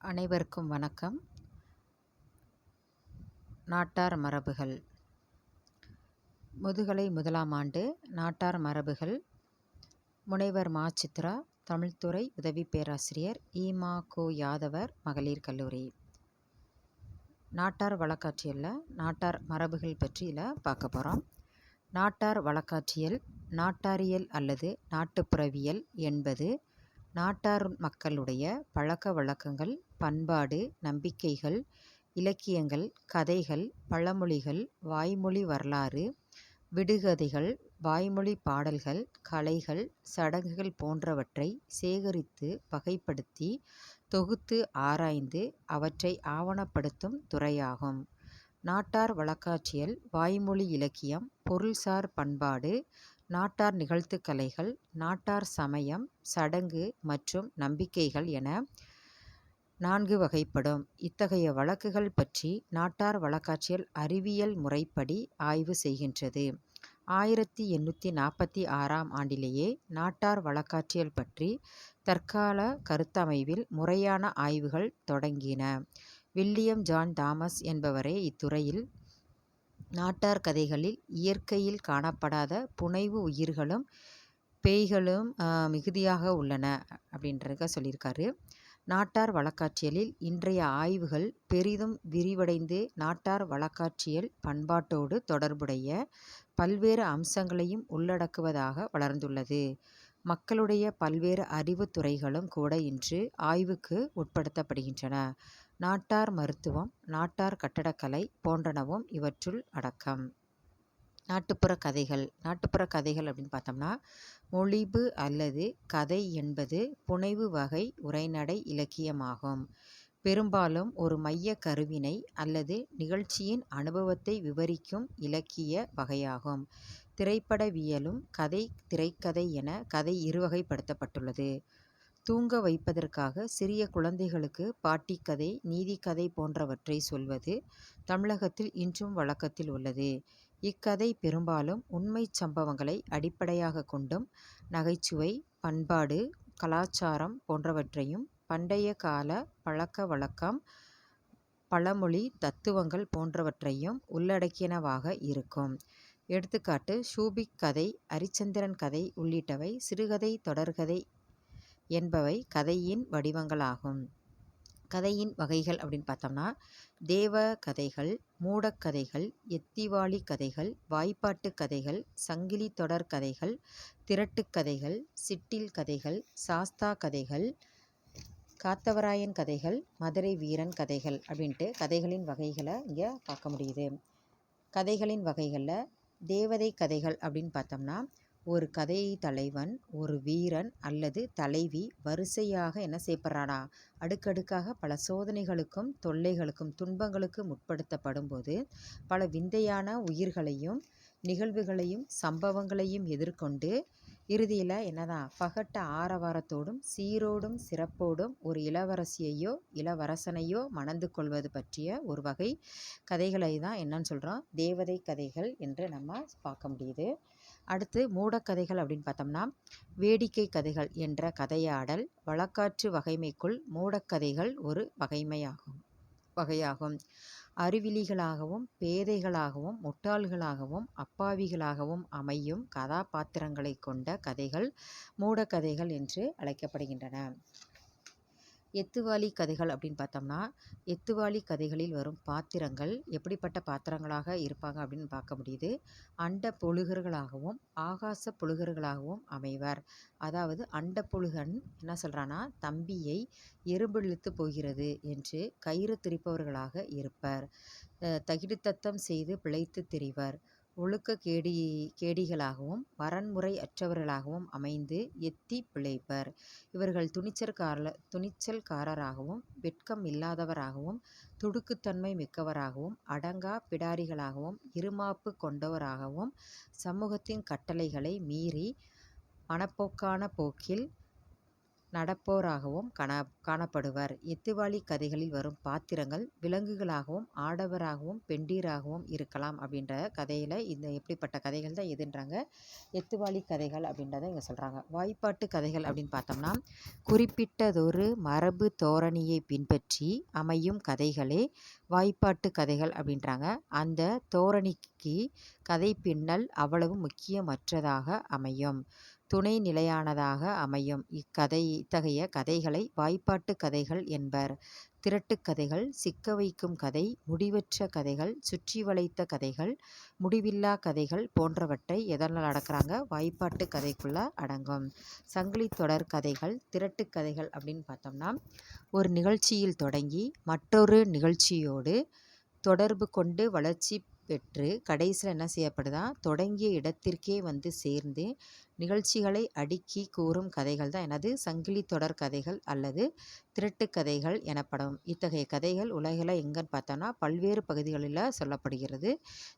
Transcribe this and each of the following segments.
அனைவருக்கும் வணக்கம். நாட்டார் மரபுகள். முதுகலை முதலாம் ஆண்டு நாட்டார் மரபுகள். முனைவர் மா. சித்ரா, தமிழ்துறை உதவி பேராசிரியர், ஈமா கோ. யாதவர், மகளிர் கல்லூரி. நாட்டார் வழக்காட்சியலில் நாட்டார் மரபுகள் பற்றியில் பார்க்க போகிறோம். நாட்டார் வழக்காட்சியல், நாட்டாரியல் அல்லது நாட்டுப்புறவியல் என்பது நாட்டார் மக்களுடைய பழக்க வழக்கங்கள், பண்பாடு, நம்பிக்கைகள், இலக்கியங்கள், கதைகள், பழமொழிகள், வாய்மொழி வரலாறு, விடுகதைகள், வாய்மொழி பாடல்கள், கலைகள், சடங்குகள் போன்றவற்றை சேகரித்து வகைப்படுத்தி தொகுத்து ஆராய்ந்து அவற்றை ஆவணப்படுத்தும் துறையாகும். நாட்டார் வழக்காட்சியல் வாய்மொழி இலக்கியம், பொருள்சார் பண்பாடு, நாட்டார் நிகழ்த்துக்கலைகள், நாட்டார் சமயம், சடங்கு மற்றும் நம்பிக்கைகள் என 4 வகைப்படும். இத்தகைய வழக்குகள் பற்றி நாட்டார் வழக்காட்சியல் அறிவியல் முறைப்படி ஆய்வு செய்கின்றது. 1846ஆம் ஆண்டிலேயே நாட்டார் வழக்காட்சியல் பற்றி தற்கால கருத்தமைவில் முறையான ஆய்வுகள் தொடங்கின. வில்லியம் ஜான் தாமஸ் என்பவரே இத்துறையில் நாட்டார் கதைகளில் இயற்கையில் காணப்படாத புனைவு உயிர்களும் பேய்களும் மிகுதியாக உள்ளன அப்படின்றத சொல்லியிருக்காரு. நாட்டார் வழக்காட்சியலில் இன்றைய ஆய்வுகள் பெரிதும் விரிவடைந்து நாட்டார் வழக்காட்சியல் பண்பாட்டோடு தொடர்புடைய பல்வேறு அம்சங்களையும் உள்ளடக்குவதாக வளர்ந்துள்ளது. மக்களுடைய பல்வேறு அறிவுத் துறைகளும் கூட இன்று ஆய்வுக்கு உட்படுத்தப்படுகின்றன. நாட்டார் மருத்துவம், நாட்டார் கட்டடக்கலை போன்றனவும் இவற்றுள் அடக்கம். நாட்டுப்புற கதைகள். நாட்டுப்புற கதைகள் அப்படின்னு பார்த்தோம்னா, மொழிபு அல்லது கதை என்பது புனைவு வகை உரைநடை இலக்கியமாகும். பெரும்பாலும் ஒரு மைய கருவினை அல்லது நிகழ்ச்சியின் அனுபவத்தை விவரிக்கும் இலக்கிய வகையாகும். திரைப்படவியலும் கதை, திரைக்கதை என கதை இருவகைப்படுத்தப்பட்டுள்ளது. தூங்க வைப்பதற்காக சிறிய குழந்தைகளுக்கு பாட்டிக்கதை, நீதிக்கதை போன்றவற்றை சொல்வது தமிழகத்தில் இன்றும் வழக்கத்தில் உள்ளது. இக்கதை பெரும்பாலும் உண்மைச் சம்பவங்களை அடிப்படையாக கொண்டும் நகைச்சுவை, பண்பாடு, கலாச்சாரம் போன்றவற்றையும் பண்டைய கால பழக்க வழக்கம், பழமொழி, தத்துவங்கள் போன்றவற்றையும் உள்ளடக்கியனவாக இருக்கும். எடுத்துக்காட்டு: ஷூபிக் கதை, அரிச்சந்திரன் கதை உள்ளிட்டவை சிறுகதை, தொடர்கதை என்பவை கதையின் வடிவங்களாகும். கதையின் வகைகள் அப்படின்னு பார்த்தோம்னா, தேவ கதைகள், மூடக்கதைகள், எத்திவாளி கதைகள், வாய்ப்பாட்டு கதைகள், சங்கிலி தொடர் கதைகள், திரட்டுக் கதைகள், சிட்டில் கதைகள், சாஸ்தா கதைகள், காத்தவராயன் கதைகள், மதுரை வீரன் கதைகள் அப்படின்ட்டு கதைகளின் வகைகளை இங்கே பார்க்க முடியுது. கதைகளின் வகைகளில் தேவதை கதைகள் அப்படின்னு பார்த்தோம்னா, ஒரு கதை தலைவன், ஒரு வீரன் அல்லது தலைவி வரிசையாக என்ன செய்யப்படுறானா, அடுக்கடுக்காக பல சோதனைகளுக்கும் தொல்லைகளுக்கும் துன்பங்களுக்கும் உட்படுத்தப்படும் போது பல விந்தையான உயிர்களையும் நிகழ்வுகளையும் சம்பவங்களையும் எதிர்கொண்டு இறுதியில் என்னதான் பகட்ட ஆரவாரத்தோடும் சீரோடும் சிறப்போடும் ஒரு இளவரசியையோ இளவரசனையோ மணந்து கொள்வது பற்றிய ஒரு வகை கதைகளை தான் என்னன்னு சொல்கிறோம், தேவதை கதைகள் என்று நம்ம பார்க்க முடியுது. அடுத்து மூடக்கதைகள் அப்படின்னு பார்த்தோம்னா, வேடிக்கை கதைகள் என்ற கதையாடல் வழக்காற்று வகைமைக்குள் மூடக்கதைகள் ஒரு வகையாகும். அறிவிலிகளாகவும் பேதைகளாகவும் முட்டாள்களாகவும் அப்பாவிகளாகவும் அமையும் கதாபாத்திரங்களை கொண்ட கதைகள் மூடக்கதைகள் என்று அழைக்கப்படுகின்றன. எத்துவாளி கதைகள் அப்படின்னு பார்த்தோம்னா, எத்துவாளி கதைகளில் வரும் பாத்திரங்கள் எப்படிப்பட்ட பாத்திரங்களாக இருப்பாங்க அப்படின்னு பார்க்க முடியுது. அண்ட புழுகர்களாகவும் ஆகாச புழுகர்களாகவும் அமைவர். அதாவது அண்ட புழுகன் என்ன சொல்கிறான்னா, தம்பியை எறும்பு இழுத்து போகிறது என்று கயிறு திரிப்பவர்களாக இருப்பர். தகிடுத்தத்தம் செய்து பிழைத்து திரிவர். ஒழுக்க கேடிகளாகவும் வரன்முறை அற்றவர்களாகவும் அமைந்து எத்தி பிழைப்பர். இவர்கள் துணிச்சல்காரராகவும் வெட்கம் இல்லாதவராகவும் துடுக்குத்தன்மை மிக்கவராகவும் அடங்கா பிடாரிகளாகவும் இருமாப்பு கொண்டவராகவும் சமூகத்தின் கட்டளைகளை மீறி மனப்போக்கான போக்கில் நடப்போராகவும் காணப்படுவர். எத்துவாளி கதைகளில் வரும் பாத்திரங்கள் விலங்குகளாகவும் ஆடவராகவும் பெண்டீராகவும் இருக்கலாம் அப்படின்ற கதையில் இந்த எப்படிப்பட்ட கதைகள் தான் எதுன்றாங்க எத்துவாளி கதைகள் அப்படின்றத இங்கே சொல்கிறாங்க. வாய்ப்பாட்டு கதைகள் அப்படின்னு பார்த்தோம்னா குறிப்பிட்டதொரு மரபு தோரணியை பின்பற்றி அமையும் கதைகளே வாய்ப்பாட்டு கதைகள் அப்படின்றாங்க. அந்த தோரணிக்கு கதை பின்னல் அவ்வளவு முக்கியமற்றதாக அமையும், துணை நிலையானதாக அமையும். இத்தகைய கதைகளை வாய்ப்பாட்டு கதைகள் என்பர். திரட்டுக்கதைகள், சிக்க வைக்கும் கதை, முடிவற்ற கதைகள், சுற்றி வளைத்த கதைகள், முடிவில்லா கதைகள் போன்றவற்றை எதனால் அடக்குறாங்க? வாய்ப்பாட்டு கதைக்குள்ள அடங்கும். சங்கிலி தொடர் கதைகள், திரட்டுக்கதைகள் அப்படின்னு பார்த்தோம்னா ஒரு நிகழ்ச்சியில் தொடங்கி மற்றொரு நிகழ்ச்சியோடு தொடர்பு கொண்டு வளர்ச்சி பெற்று கடைசியில் என்ன செய்யப்படுதா தொடங்கிய இடத்திற்கே வந்து சேர்ந்து நிகழ்ச்சிகளை அடுக்கி கூறும் கதைகள் தான் எனது சங்கிலி தொடர் கதைகள் அல்லது திரட்டுக்கதைகள் எனப்படும். இத்தகைய கதைகள் உலகில் எங்கன்னு பார்த்தோன்னா பல்வேறு பகுதிகளில் சொல்லப்படுகிறது.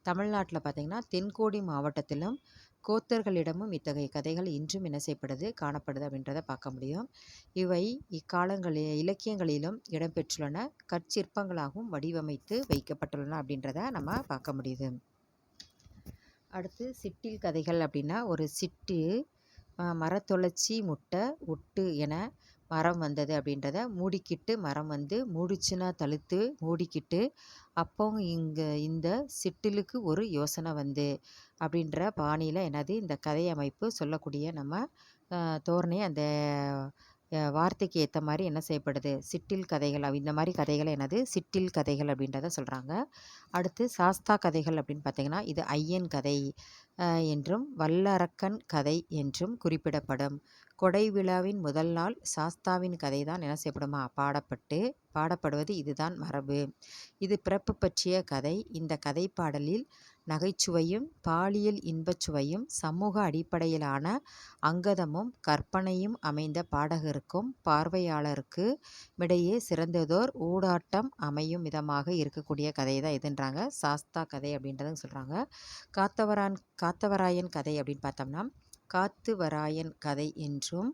தமிழ்நாட்டில் பார்த்திங்கன்னா தென்கோடி மாவட்டத்திலும் கோத்தர்களிடமும் இத்தகைய கதைகள் இன்றும் என்ன செய்யப்படுது காணப்படுது அப்படின்றத பார்க்க முடியும். இவை இக்காலங்களில் இலக்கியங்களிலும் இடம்பெற்றுள்ளன, கற்சிற்பங்களாகவும் வடிவமைத்து வைக்கப்பட்டுள்ளன அப்படின்றத நம்ம பார்க்க முடியுது. அடுத்து சிட்டில் கதைகள் அப்படின்னா ஒரு சிட்டு மரத்தொளச்சி முட்டை ஒட்டு என மரம் வந்தது அப்படின்றத மூடிக்கிட்டு மரம் வந்து மூடிச்சுன்னா தழுத்து மூடிக்கிட்டு அப்போ இந்த சிட்டிலுக்கு ஒரு யோசனை வந்து அப்படின்ற பாணியில் என்னது இந்த கதை அமைப்பு சொல்லக்கூடிய நம்ம தோரணை அந்த வார்த்தைக்கு ஏற்ற மாதிரி என்ன செய்யப்படுது சிட்டில் கதைகள் இந்த மாதிரி கதைகள் என்னது சிட்டில் கதைகள் அப்படின்றத சொல்கிறாங்க. அடுத்து சாஸ்தா கதைகள் அப்படின்னு பார்த்திங்கன்னா இது ஐயன் கதை என்றும் வல்லரக்கன் கதை என்றும் குறிப்பிடப்படும். கொடை விழாவின் முதல் நாள் சாஸ்தாவின் கதை தான் என்ன செய்யப்படுமா பாடப்படுவது இதுதான் மரபு. இது பிறப்பு பற்றிய கதை. இந்த கதை பாடலில் நகைச்சுவையும் பாலியல் இன்பச்சுவையும் சமூக அடிப்படையிலான அங்கதமும் கற்பனையும் அமைந்த பாடகருக்கும் பார்வையாளருக்கு இடையே சிறந்ததோர் ஊடாட்டம் அமையும் விதமாக இருக்கக்கூடிய கதை தான் எதுன்றாங்க சாஸ்தா கதை அப்படின்றத சொல்கிறாங்க. காத்தவராயன் கதை அப்படின்னு பார்த்தோம்னா காத்துவராயன் கதை என்றும்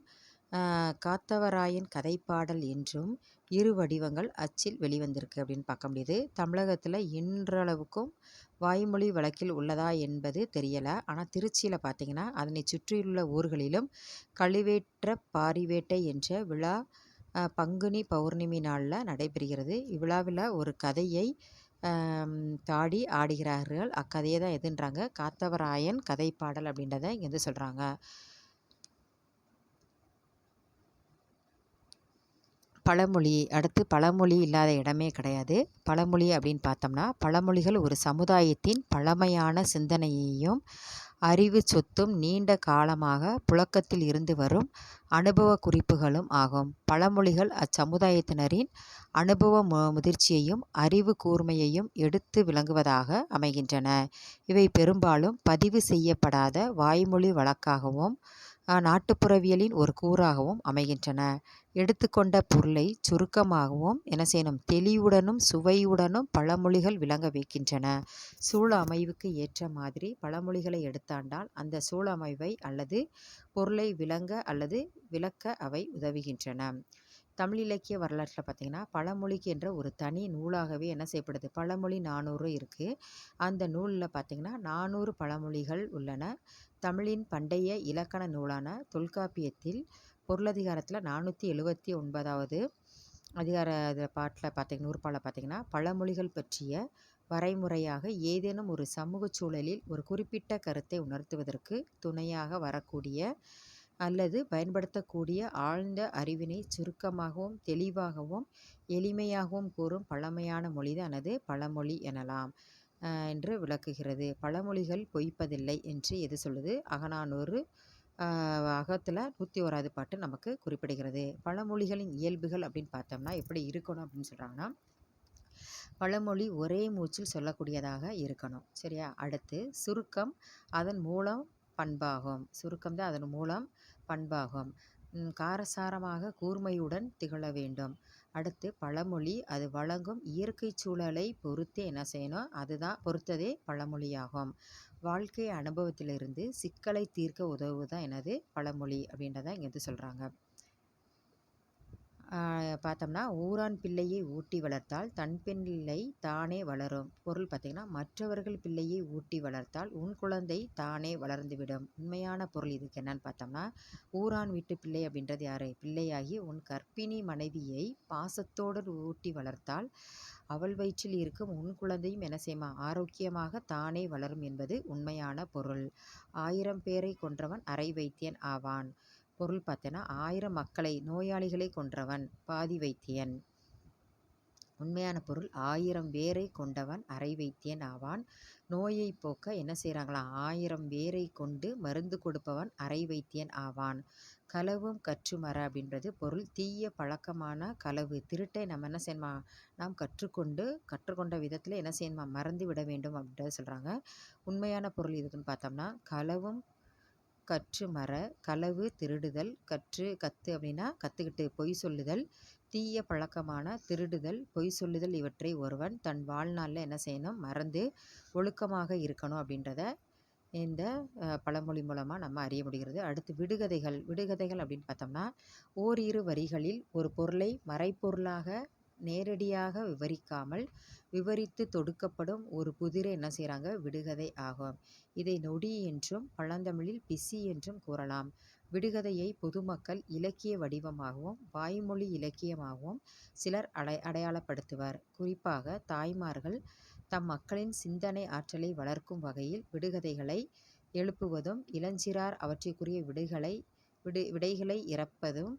காத்தவராயன் கதைப்பாடல் என்றும் இரு வடிவங்கள் அச்சில் வெளிவந்திருக்கு அப்படின்னு பார்க்க முடியுது. தமிழகத்தில் இன்றளவுக்கும் வாய்மொழி வழக்கில் உள்ளதா என்பது தெரியலை. ஆனால் திருச்சியில் பார்த்திங்கன்னா அதனை சுற்றியுள்ள ஊர்களிலும் கழுவேற்ற பாரிவேட்டை என்ற விழா பங்குனி பௌர்ணமி நாளில் நடைபெறுகிறது. இவ்விழாவில் ஒரு கதையை பாடி ஆடுகிறார்கள். அக்கதையை தான் எதுன்றாங்க காத்தவராயன் கதைப்பாடல் அப்படின்றத இங்கே வந்து சொல்கிறாங்க. பழமொழி. அடுத்து பழமொழி இல்லாத இடமே கிடையாது. பழமொழி அப்படின்னு பார்த்தோம்னா பழமொழிகள் ஒரு சமுதாயத்தின் பழமையான சிந்தனையையும் அறிவு சொத்தும் நீண்ட காலமாக புழக்கத்தில் இருந்து வரும் அனுபவ குறிப்புகளும் ஆகும். பழமொழிகள் அச்சமுதாயத்தினரின் அனுபவ முதிர்ச்சியையும் அறிவு கூர்மையையும் எடுத்து விளங்குவதாக அமைகின்றன. இவை பெரும்பாலும் பதிவு செய்யப்படாத வாய்மொழி வழக்காகவும் நாட்டுப்புறவியலின் ஒரு கூறாகவும் அமைகின்றன. எடுத்துக்கொண்ட பொருளை சுருக்கமாகவும் என்ன செய்யணும் தெளிவுடனும் சுவையுடனும் பழமொழிகள் விளங்க வைக்கின்றன. சூழ அமைவுக்கு ஏற்ற மாதிரி பழமொழிகளை எடுத்தாண்டால் அந்த சூழ அமைவை அல்லது பொருளை விளங்க அல்லது விளக்க அவை உதவுகின்றன. தமிழ் இலக்கிய வரலாற்றில் பார்த்திங்கன்னா பழமொழிக்கு என்ற ஒரு தனி நூலாகவே என்ன செய்யப்படுது பழமொழி 400 இருக்குது. அந்த நூலில் பார்த்திங்கன்னா 400 பழமொழிகள் உள்ளன. தமிழின் பண்டைய இலக்கண நூலான தொல்காப்பியத்தில் பொருளதிகாரத்தில் 479வது அதிகார பாட்டில் பார்த்திங்கன்னா நூற்பாவில் பார்த்திங்கன்னா பழமொழிகள் பற்றிய வரைமுறையாக ஏதேனும் ஒரு சமூக சூழலில் ஒரு குறிப்பிட்ட கருத்தை உணர்த்துவதற்கு துணையாக வரக்கூடிய அல்லது பயன்படுத்தக்கூடிய ஆழ்ந்த அறிவினை சுருக்கமாகவும் தெளிவாகவும் எளிமையாகவும் கூறும் பழமையான மொழிதானது பழமொழி எனலாம் என்று விளக்குகிறது. பழமொழிகள் பொய்ப்பதில்லை என்று எது சொல்லுது? அகநானூறு அகத்தில் 101வது பாட்டு நமக்கு குறிப்பிடுகிறது. பழமொழிகளின் இயல்புகள் அப்படின்னு பார்த்தோம்னா எப்படி இருக்கணும் அப்படின்னு சொல்கிறாங்கன்னா பழமொழி ஒரே மூச்சில் சொல்லக்கூடியதாக இருக்கணும். சரியா? அடுத்து சுருக்கம் அதன் மூலம் பண்பாகும். சுருக்கம் தான் அதன் மூலம் பண்பாகும். காரசாரமாக கூர்மையுடன் திகழ வேண்டும். அடுத்து பழமொழி அது வழங்கும் இயற்கை சூழலை பொறுத்து என்ன செய்யணும் அதுதான் பொறுத்ததே பழமொழியாகும். வாழ்க்கை அனுபவத்திலிருந்து சிக்கலை தீர்க்க உதவுதான் என்னது பழமொழி அப்படின்றத இங்கே வந்து சொல்கிறாங்க. பார்த்தோம்னா, ஊரான் பிள்ளையை ஊட்டி வளர்த்தால் தன் பிள்ளை தானே வளரும். பொருள் பார்த்தீங்கன்னா, மற்றவர்கள் பிள்ளையை ஊட்டி வளர்த்தால் உன் குழந்தை தானே வளர்ந்துவிடும். உண்மையான பொருள் இதுக்கு என்னன்னு பார்த்தோம்னா, ஊரான் வீட்டு பிள்ளை அப்படின்றது யாரு? பிள்ளையாகி உன் கர்ப்பிணி மனைவியை பாசத்தோடு ஊட்டி வளர்த்தால் அவள் வயிற்றில் இருக்கும் உன் குழந்தையும் என்ன செய்யுமா? ஆரோக்கியமாக தானே வளரும் என்பது உண்மையான பொருள். 1000 பேரை கொன்றவன் அரை வைத்தியன் ஆவான். பொருள் பார்த்தேன்னா, 1000 மக்களை நோயாளிகளை கொன்றவன் பாதி வைத்தியன். உண்மையான பொருள் 1000 பேரை கொண்டவன் அரை வைத்தியன் ஆவான். நோயை போக்க என்ன செய்கிறாங்களாம்? 1000 பேரை கொண்டு மருந்து கொடுப்பவன் அரை வைத்தியன் ஆவான். களவும் கற்றுமற அப்படின்றது பொருள். தீய பழக்கமான களவு திருட்டை நம்ம என்ன செய்யணுமா? நாம் கற்றுக்கொண்ட விதத்தில் என்ன செய்யணுமா? மறந்து விட வேண்டும் அப்படின்றத சொல்கிறாங்க. உண்மையான பொருள் இதுக்குன்னு பார்த்தோம்னா, களவும் கற்றுமற, களவு திருடுதல், கத்து அப்படின்னா கற்றுக்கிட்டு பொய் சொல்லுதல், தீய பழக்கமான திருடுதல், பொய் சொல்லுதல் இவற்றை ஒருவன் தன் வாழ்நாளில் என்ன செய்யணும்? மறந்து ஒழுக்கமாக இருக்கணும் அப்படின்றத இந்த பழமொழி மூலமாக நம்ம அறிய முடிகிறது. அடுத்து விடுகதைகள் அப்படின்னு பார்த்தோம்னா, ஓரிரு வரிகளில் ஒரு பொருளை மறைப்பொருளாக நேரடியாக விவரிக்காமல் விவரித்து தொடுக்கப்படும் ஒரு புதிரை என்ன செய்கிறாங்க? விடுகதை ஆகும். இதை நொடி என்றும் பழந்தமிழில் பிசி என்றும் கூறலாம். விடுகதையை பொதுமக்கள் இலக்கிய வடிவமாகவும் வாய்மொழி இலக்கியமாகவும் சிலர் அடையாளப்படுத்துவர். குறிப்பாக தாய்மார்கள் தம் மக்களின் சிந்தனை ஆற்றலை வளர்க்கும் வகையில் விடுகதைகளை எழுப்புவதும் இளஞ்சிறார் அவற்றிற்குரிய விடைகளை இறப்பதும்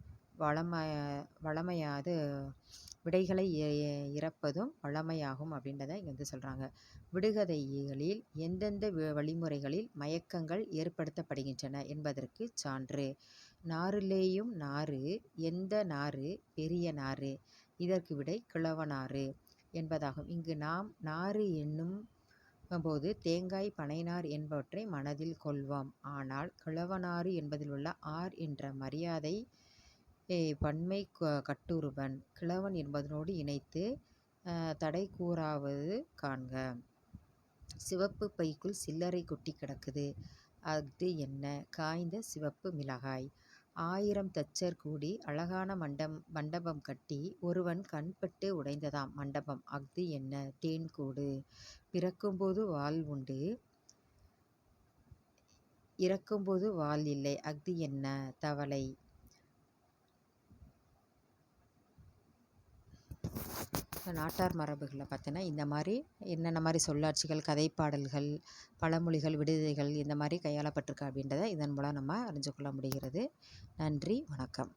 வழமையாகும் அப்படின்றத இங்கே வந்து சொல்கிறாங்க. விடுகதைகளில் எந்தெந்த வழிமுறைகளில் மயக்கங்கள் ஏற்படுத்தப்படுகின்றன என்பதற்கு சான்று. நாறுலேயும் நாறு, எந்த நாறு பெரிய நாறு? இதற்கு விடை கிழவனாறு என்பதாகும். இங்கு நாம் நாறு என்னும் போது தேங்காய், பனைநார் என்பவற்றை மனதில் கொள்வோம். ஆனால் கிழவனாறு என்பதில் உள்ள ஆர் என்ற மரியாதை பன்மை கட்டுருபன் கிழவன் என்பதனோடு இணைத்து தடை கூறாவது காண்க. சிவப்பு பைக்குள் சில்லறை கொட்டி கிடக்குது. அது என்ன? காய்ந்த சிவப்பு மிளகாய். 1000 தச்சர் கூடி அழகான மண்டபம் கட்டி ஒருவன் கண்பட்டு உடைந்ததாம் மண்டபம். அஃது என்ன? தேன்கூடு. பிறக்கும்போது வால் உண்டு, இறக்கும்போது வால் இல்லை. அஃது என்ன? தவளை. நாட்டார் மரபுகளில் பார்த்தோன்னா இந்த மாதிரி என்னென்ன மாதிரி சொல்லாட்சிகள், கதைப்பாடல்கள், பழமொழிகள், விடுகதைகள் இந்த மாதிரி கையாளப்பட்டிருக்கு அப்படின்றத இதன் மூலம் நம்ம அறிஞ்சு கொள்ள முடிகிறது. நன்றி, வணக்கம்.